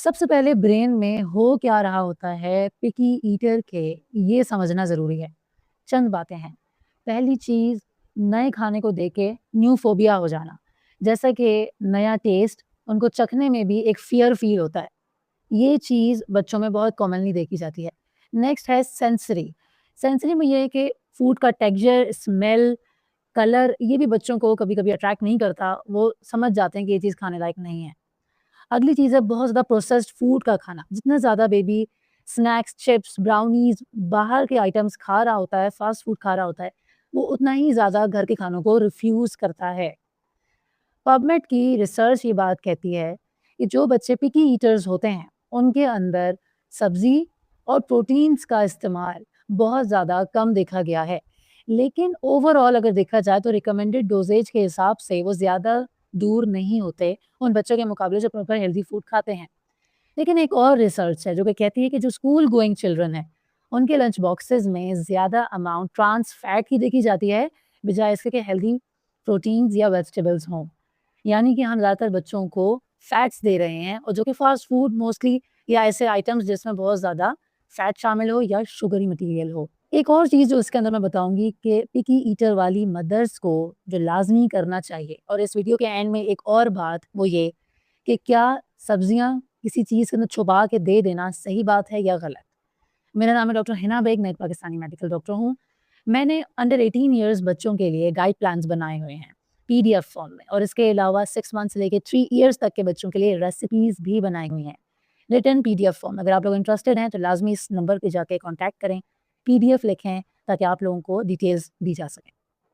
सबसे पहले ब्रेन में हो क्या रहा होता है पिकी ईटर के, ये समझना ज़रूरी है। चंद बातें हैं। पहली चीज़, नए खाने को देख के न्यू फ़ोबिया हो जाना। जैसा कि नया टेस्ट उनको चखने में भी एक फ़ियर फ़ील होता है। ये चीज़ बच्चों में बहुत कॉमनली देखी जाती है। नेक्स्ट है सेंसरी। सेंसरी में ये है कि फूड का टेक्सचर, स्मेल, कलर ये भी बच्चों को कभी-कभी अट्रैक्ट नहीं करता। वो समझ जाते हैं कि ये चीज़ खाने लायक नहीं है। अगली चीज़ है बहुत ज़्यादा प्रोसेस्ड फूड का खाना। जितना ज़्यादा बेबी स्नैक्स, चिप्स, ब्राउनीज़, बाहर के आइटम्स खा रहा होता है, फ़ास्ट फूड खा रहा होता है, वो उतना ही ज़्यादा घर के खानों को रिफ्यूज़ करता है। पबमेड की रिसर्च ये बात कहती है कि जो बच्चे पिकी ईटर्स होते हैं, उनके अंदर सब्ज़ी और प्रोटीन्स का इस्तेमाल बहुत ज़्यादा कम देखा गया है। लेकिन ओवरऑल अगर देखा जाए तो रिकमेंडेड डोज़ेज के हिसाब से वो ज़्यादा दूर नहीं होते उन बच्चों के मुकाबले जो प्रॉपर हेल्दी फूड खाते हैं। लेकिन एक और रिसर्च है जो कि कहती है कि जो स्कूल गोइंग चिल्ड्रन हैं, उनके लंच बॉक्सेस में ज़्यादा अमाउंट ट्रांस फैट की देखी जाती है, बजाय इसके कि हेल्दी प्रोटीन्स या वेजिटेबल्स हों। यानी कि हम ज़्यादातर बच्चों को फैट्स दे रहे हैं और जो कि फास्ट फूड मोस्टली या ऐसे आइटम्स जिसमें बहुत ज़्यादा फैट शामिल हो या शुगरी मटीरियल हो। एक और चीज़ जो इसके अंदर मैं बताऊँगी कि पिकी ईटर वाली मदर्स को जो लाज़मी करना चाहिए, और इस वीडियो के एंड में एक और बात वो ये कि क्या सब्जियाँ किसी चीज़ के अंदर छुपा के दे देना सही बात है या गलत? मेरा नाम है डॉक्टर हिना बेग, मैं एक पाकिस्तानी मेडिकल डॉक्टर हूँ। मैंने अंडर 18 इयर्स बच्चों के लिए गाइड प्लान्स बनाए हुए हैं, पीडीएफ फॉर्म में, और इसके अलावा 6 मंथ से लेके 3 इयर्स तक के बच्चों के लिए रेसिपीज़ भी बनाई हुई हैं, रिटन पीडीएफ फॉर्म। अगर आप लोग इंटरेस्टेड हैं तो लाज़मी इस नंबर पे जाके कॉन्टैक्ट करें, पीडीएफ लिखें ताकि आप लोगों को डिटेल्स दी जा सकें।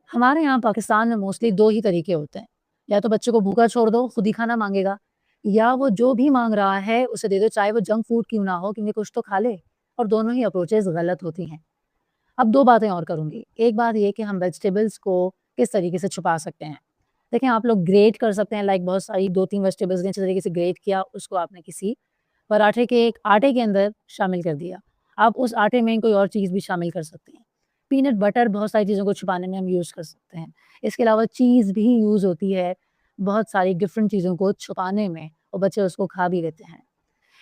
हमारे यहाँ पाकिस्तान में मोस्टली 2 ही तरीके होते हैं, या तो बच्चे को भूखा छोड़ दो, खुद ही खाना माँगेगा, या वो जो भी माँग रहा है उसे दे दो, चाहे वो जंक फूड क्यों ना हो, क्योंकि कुछ तो खा ले। और दोनों ही अप्रोचेज़ गलत होती हैं। अब 2 बातें और करूँगी। एक बात ये कि हम वेजिटेबल्स को किस तरीके से छुपा सकते हैं। देखिए, आप लोग ग्रेट कर सकते हैं, लाइक बहुत सारी 2-3 वेजिटेबल्स ने अच्छे तरीके से ग्रेट किया, उसको आपने किसी पराठे के एक आटे के अंदर शामिल कर दिया। आप उस आटे में कोई और चीज़ भी शामिल कर सकते हैं। पीनट बटर बहुत सारी चीज़ों को छुपाने में हम यूज़ कर सकते हैं। इसके अलावा चीज़ भी यूज़ होती है बहुत सारी डिफरेंट चीज़ों को छुपाने में, और बच्चे उसको खा भी लेते हैं।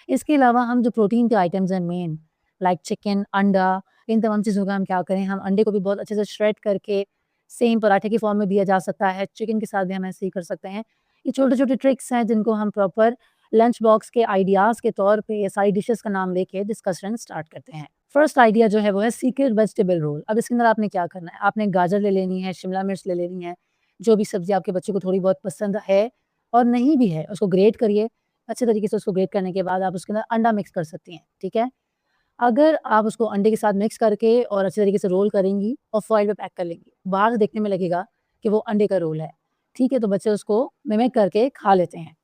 इसके अलावा हम जो प्रोटीन के आइटम्स हैं मेन, लाइक चिकन, अंडा, इन तमाम चीज़ों का हम क्या करें, हम अंडे को भी बहुत अच्छे से श्रेड करके सेम पराठे की फॉर्म में दिया जा सकता है। चिकन के साथ भी हम ऐसे ही कर सकते हैं। ये छोटे-छोटे ट्रिक्स हैं जिनको हम प्रॉपर लंच बॉक्स के आइडियाज़ के तौर पे ये सारी डिशेज़ का नाम लेके डिस्कशन स्टार्ट करते हैं। फर्स्ट आइडिया जो है वो है सीक्रेट वेजिटेबल रोल। अब इसके अंदर आपने क्या करना है, आपने गाजर ले लेनी है, शिमला मिर्च ले लेनी है, जो भी सब्ज़ी आपके बच्चे को थोड़ी बहुत पसंद है और नहीं भी है, उसको ग्रेट करिए। अच्छे तरीके से उसको ग्रेट करने के बाद आप उसके अंदर अंडा मिक्स कर सकती हैं, ठीक है? अगर आप उसको अंडे के साथ मिक्स करके और अच्छे तरीके से रोल करेंगी और फॉइल में पैक कर लेंगी, बाहर से देखने में लगेगा कि वो अंडे का रोल है, ठीक है? तो बच्चे उसको मिमिक करके खा लेते हैं।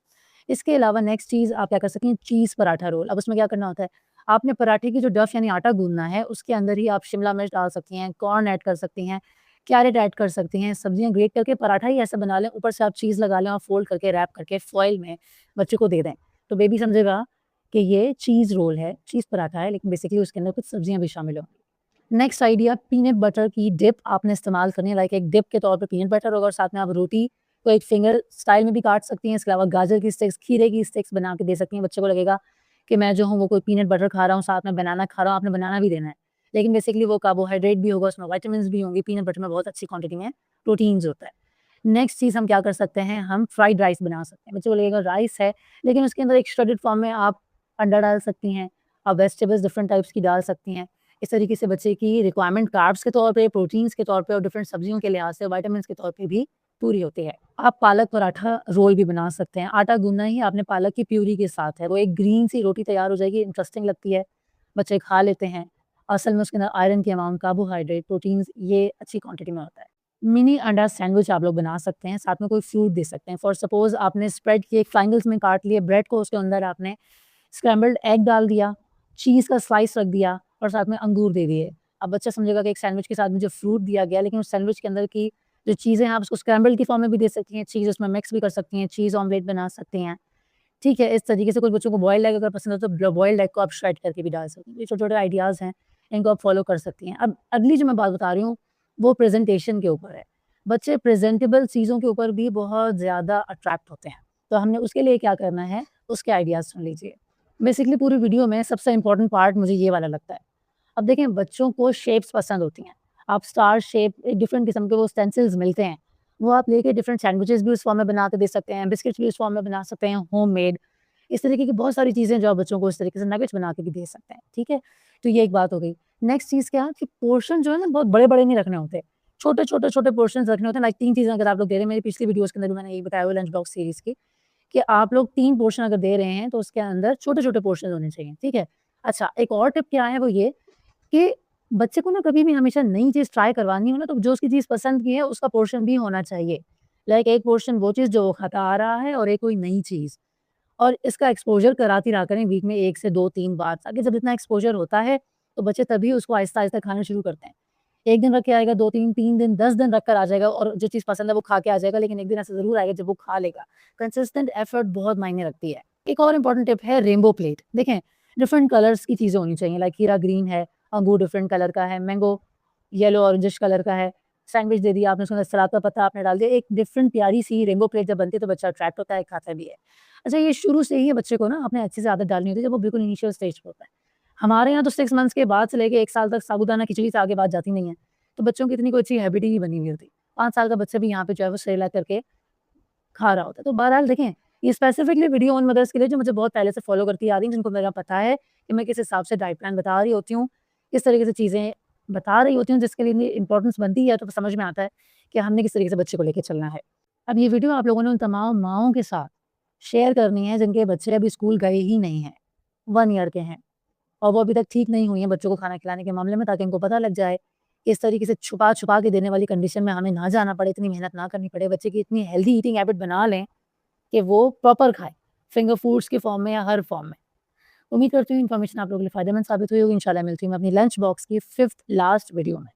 इसके अलावा नेक्स्ट चीज़ आप क्या कर सकती हैं, चीज़ पराठा रोल। अब उसमें क्या करना होता है, आपने पराठे की जो डफ़ यानी आटा गूँथना है, उसके अंदर ही आप शिमला मिर्च डाल सकती हैं, कॉर्न ऐड कर सकती हैं, कैरेट ऐड कर सकती हैं, सब्जियाँ ग्रेट करके पराठा ही ऐसा बना लें, ऊपर से आप चीज़ लगा लें और फ़ोल्ड करके रैप करके फॉइल में बच्चे को दे दें। तो बेबी समझेगा कि ये चीज़ रोल है, चीज़ पराठा है, लेकिन बेसिकली उसके अंदर कुछ सब्जियाँ भी शामिल होंगी। नेक्स्ट आइडिया, पीनट बटर की डिप आपने इस्तेमाल करनी है, लाइक एक डिप के तौर पे पीनट बटर होगा और साथ में आप रोटी को एक फिंगर स्टाइल में भी काट सकती हैं। इसके अलावा गाजर की स्टिक्स, खीरे की स्टिक्स बना के दे सकती हैं। बच्चे को लगेगा कि मैं जो हूँ वो कोई पीनट बटर खा रहा हूँ, साथ में बनाना खा रहा हूँ, आपने बनाना भी देना है। लेकिन बेसिकली वो कार्बोहाइड्रेट भी होगा, उसमें विटामिन्स भी होंगी, पीनट बटर में बहुत अच्छी क्वांटिटी में प्रोटीन्स होता है। नेक्स्ट चीज़ हम क्या कर सकते हैं, हम फ्राइड राइस बना सकते हैं। बच्चे को लगेगा राइस है, लेकिन उसके अंदर एक श्रेडेड फॉर्म में आप अंडा डाल सकती हैं, आप वेजिटेबल्स डिफरेंट टाइप्स की डाल सकती हैं। इस तरीके से बच्चे की रिक्वायरमेंट कार्ब्स के तौर पे, प्रोटीन्स के तौर पे और डिफरेंट सब्जियों के लिहाज से विटामिन्स के तौर पे भी पूरी होती है। आप पालक पराठा रोल भी बना सकते हैं। आटा गूँथना ही आपने पालक की प्यूरी के साथ है, वो एक ग्रीन सी रोटी तैयार हो जाएगी, इंटरेस्टिंग लगती है, बच्चे खा लेते हैं। असल में उसके अंदर आयरन की अमाउंट, कार्बोहाइड्रेट, प्रोटीन्स ये अच्छी क्वांटिटी में होता है। मिनी अंडा सैंडविच आप लोग बना सकते हैं, साथ में कोई फ्रूट दे सकते हैं। फॉर सपोज़ आपने स्प्रेड किए, ट्रायंगल्स में काट लिए ब्रेड को, उसके अंदर आपने स्क्रैम्बल्ड एग डाल दिया, चीज़ का स्लाइस रख दिया और साथ में अंगूर दे दिए। अब बच्चा समझेगा कि एक सैंडविच के साथ मुझे फ्रूट दिया गया, लेकिन उस सैंडविच के अंदर की जो चीज़ें हैं आप उसको स्क्रैम्बल्ड की फॉर्म में भी दे सकती हैं, चीज़ उसमें मिक्स भी कर सकती हैं, चीज़ ऑमलेट बना सकती हैं। ठीक है, इस तरीके से कुछ बच्चों को बॉइल्ड एग अगर पसंद है तो बॉइल्ड एग को आप श्रेड करके भी डाल सकती हैं। ये छोटे-छोटे आइडियाज़ हैं, इनको आप फॉलो कर सकती हैं। अब अगली जो मैं बात बता रही हूँ, वो प्रेज़ेंटेशन के ऊपर है। बच्चे प्रेज़ेंटेबल चीज़ों के ऊपर भी बहुत ज़्यादा अट्रैक्ट होते हैं, तो हमने उसके लिए क्या करना है, उसके आइडियाज़ सुन लीजिए। बेसिकली पूरी वीडियो में सबसे इम्पोर्टेंट पार्ट मुझे ये वाला लगता है। अब देखें बच्चों को शेप्स पसंद होती हैं। आप स्टार शेप डिफरेंट किस्म के वो स्टेंसिल्स मिलते हैं। वो आप लेके डिफरेंट सैंडविचेस भी उस फॉर्म में बना के दे सकते हैं, बिस्किट्स भी उस फॉर्म में बना सकते हैं, होममेड। इस तरीके की बहुत सारी चीज़ें जो आप बच्चों को इस तरीके से नगेट्स बना के भी दे सकते हैं, ठीक है? तो ये एक बात हो गई। नेक्स्ट चीज़ क्या कि पोर्शन जो है ना बहुत बड़े-बड़े नहीं रखने होते। छोटे-छोटे पोर्शन्स रखने होते हैं। लाइक 3 चीज़ें अगर आप लोग दे रहे हैं, मेरी पिछली वीडियोज़ के अंदर भी मैंने यही बताया हुआ लंच बॉक्स सीरीज़ की, कि आप लोग 3 पोर्शन अगर दे रहे हैं तो उसके अंदर छोटे-छोटे पोर्शन होने चाहिए, ठीक है? अच्छा, एक और टिप क्या है वो ये कि बच्चे को ना कभी भी हमेशा नई चीज़ ट्राई करवानी हो ना तो जो उसकी चीज़ पसंद की है उसका पोर्शन भी होना चाहिए। लाइक एक पोर्शन वो चीज़ जो वो खाता आ रहा है और एक कोई नई चीज़। और इसका एक्सपोज़र कराती रहा करें वीक में 1 से 2-3 बार ताकि जब इतना एक्सपोज़र होता है तो बच्चे तभी उसको आहिस्ता-आहिस्ता खाना शुरू करते हैं। 1 दिन रख के आएगा, 2-3 3 दिन, 10 दिन रख कर आ जाएगा और जो चीज़ पसंद है वो खा के आ जाएगा, लेकिन एक दिन ऐसा ज़रूर आएगा जब वो खा लेगा। कंसिस्टेंट एफर्ट बहुत मायने रखती है। एक और इम्पोर्टेंट टिप है रेनबो प्लेट। देखें, डिफरेंट कलर्स की चीज़ें होनी चाहिए लाइक खीरा ग्रीन है, अंगूर डिफरेंट कलर का है, मैंगो येलो ऑरेंजिश कलर का है। सैंडविच दे दिया आपने, उसके अंदर सलाद का पत्ता आपने डाल दिया। एक डिफरेंट प्यारी सी रेनबो प्लेट जब बनती है तो बच्चा अट्रैक्ट होता है, खाता भी है। अच्छा, ये शुरू से ही बच्चे को ना अपने अच्छे से आदत डालनी होती है जब वो बिल्कुल इनिशियल स्टेज पे होता है। हमारे यहाँ तो 6 मंथ्स के बाद से लेके 1 साल तक साबूदाना खिचड़ी से आगे बात जाती नहीं है। तो बच्चों की इतनी कोई अच्छी हैबिट ही नहीं बनी हुई होती। 5 साल का बच्चा भी यहाँ पे जो है वो सेरेलैक करके खा रहा होता है। तो बहरहाल देखें, ये स्पेसिफिकली वीडियो उन मदर्स के लिए जो मुझे बहुत पहले से फॉलो करती आ रही हैं, जिनको मेरा पता है कि मैं किस हिसाब से डाइट प्लान बता रही होती हूँ, किस तरीके से चीज़ें बता रही होती हूँ, जिसके लिए इम्पोर्टेंस बनती है, तो समझ में आता है कि हमने किस तरीके से बच्चे को लेके चलना है। अब ये वीडियो आप लोगों ने उन तमाम माँओं के साथ शेयर करनी है, जिनके बच्चे अभी स्कूल गए ही नहीं हैं, 1 ईयर के हैं और वो अभी तक ठीक नहीं हुई हैं बच्चों को खाना खिलाने के मामले में, ताकि इनको पता लग जाए कि इस तरीके से छुपा-छुपा के देने वाली कंडीशन में हमें ना जाना पड़े, इतनी मेहनत ना करनी पड़े, बच्चे की इतनी हेल्दी ईटिंग हैबिट बना लें कि वो प्रॉपर खाए, फिंगर फूड्स की फॉर्म में या हर फॉर्म में। उम्मीद करती हूँ इन्फॉर्मेशन आप लोगों के लिए फ़ायदेमंद साबित हुई होगी। इंशाल्लाह मिलती हूँ मैं अपनी लंच बॉक्स की 5th लास्ट वीडियो में।